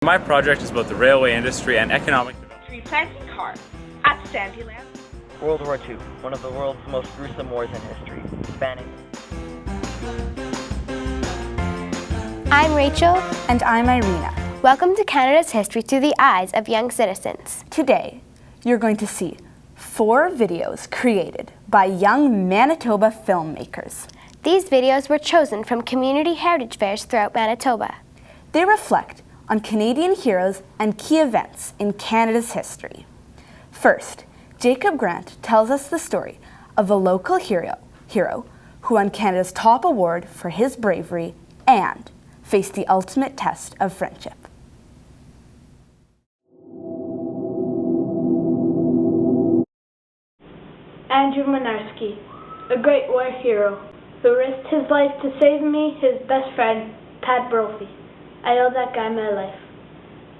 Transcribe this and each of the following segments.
my project is about the railway industry and economic development. Tree planting car at Sandyland. World War II, one of the world's most gruesome wars in history, spanning. I'm Rachel. And I'm Irina. Welcome to Canada's History Through the Eyes of Young Citizens. Today, you're going to see 4 videos created by young Manitoba filmmakers. These videos were chosen from community heritage fairs throughout Manitoba. They reflect on Canadian heroes and key events in Canada's history. First, Jacob Grant tells us the story of a local hero who won Canada's top award for his bravery and faced the ultimate test of friendship. Andrew Mynarski, a great war hero who risked his life to save me, his best friend, Pat Brophy. I owe that guy my life.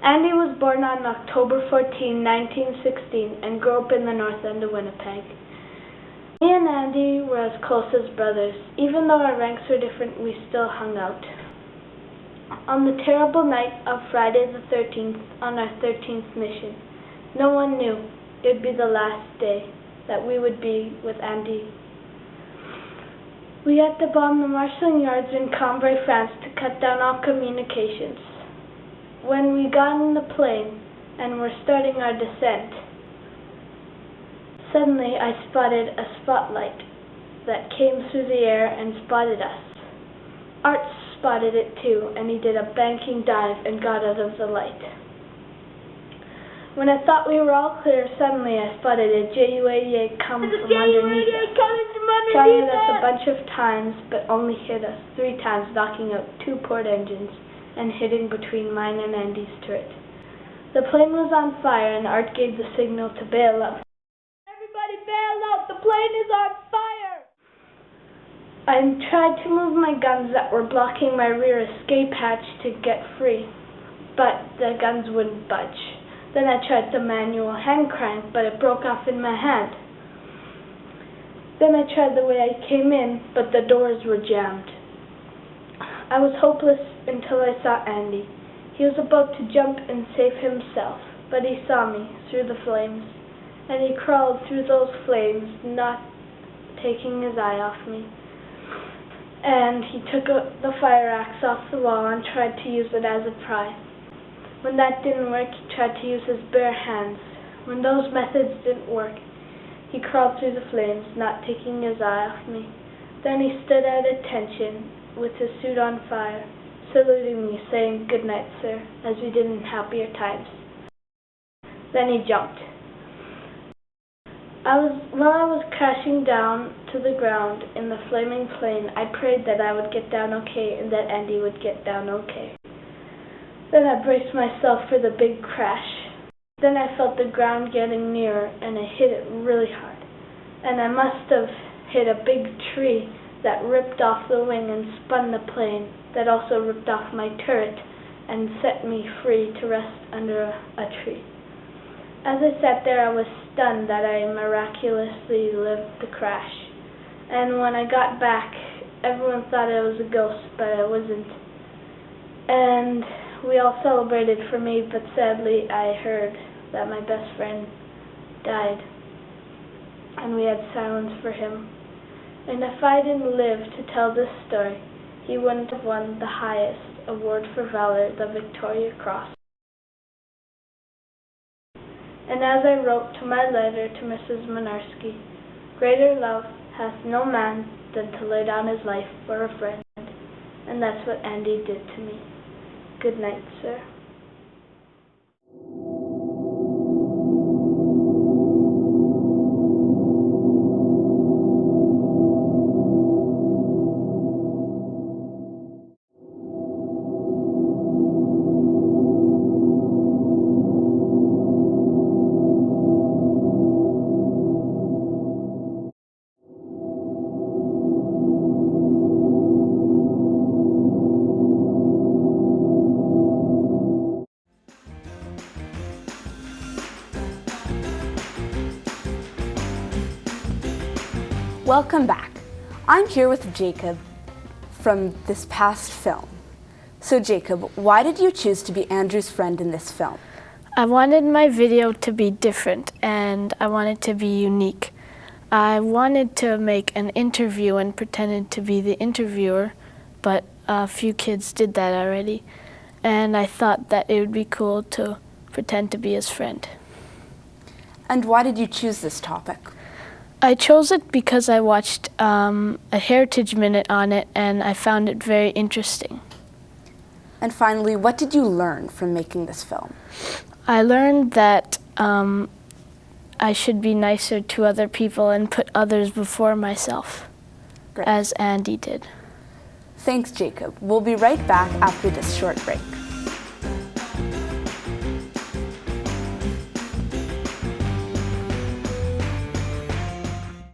Andy was born on October 14, 1916 and grew up in the north end of Winnipeg. Me and Andy were as close as brothers. Even though our ranks were different, we still hung out. On the terrible night of Friday the 13th, on our 13th mission, no one knew it would be the last day that we would be with Andy. We had to bomb the marshalling yards in Cambrai, France to cut down all communications. When we got in the plane and were starting our descent, suddenly I spotted a spotlight that came through the air and spotted us. Art spotted it too, and he did a banking dive and got out of the light. When I thought we were all clear, suddenly I spotted a JU-88 come from underneath us. Charged us a bunch of times, but only hit us 3 times, knocking out 2 port engines and hitting between mine and Andy's turret. The plane was on fire, and Art gave the signal to bail out. Everybody bail out! The plane is on fire! I tried to move my guns that were blocking my rear escape hatch to get free, but the guns wouldn't budge. Then I tried the manual hand crank, but it broke off in my hand. Then I tried the way I came in, but the doors were jammed. I was hopeless until I saw Andy. He was about to jump and save himself, but he saw me through the flames, and he crawled through those flames, not taking his eye off me. And he took the fire axe off the wall and tried to use it as a pry. When that didn't work, he tried to use his bare hands. When those methods didn't work, he crawled through the flames, not taking his eye off me. Then he stood at attention with his suit on fire, saluting me, saying, "Good night, sir," as we did in happier times. Then he jumped. While I was crashing down to the ground in the flaming plane, I prayed that I would get down okay and that Andy would get down okay. Then I braced myself for the big crash. Then I felt the ground getting nearer, and I hit it really hard. And I must have hit a big tree that ripped off the wing and spun the plane, that also ripped off my turret and set me free to rest under a tree. As I sat there, I was stunned that I miraculously lived the crash. And when I got back, everyone thought I was a ghost, but I wasn't. And we all celebrated for me, but sadly I heard that my best friend died, and we had silence for him. And if I didn't live to tell this story, he wouldn't have won the highest award for valor, the Victoria Cross. And as I wrote to my letter to Mrs. Mynarski, greater love hath no man than to lay down his life for a friend, and that's what Andy did to me. Good night, sir. Welcome back. I'm here with Jacob from this past film. So Jacob, why did you choose to be Andrew's friend in this film? I wanted my video to be different and I wanted to be unique. I wanted to make an interview and pretended to be the interviewer, but a few kids did that already. And I thought that it would be cool to pretend to be his friend. And why did you choose this topic? I chose it because I watched a Heritage Minute on it and I found it very interesting. And finally, what did you learn from making this film? I learned that I should be nicer to other people and put others before myself, Great. as Andy did. Thanks, Jacob. We'll be right back after this short break.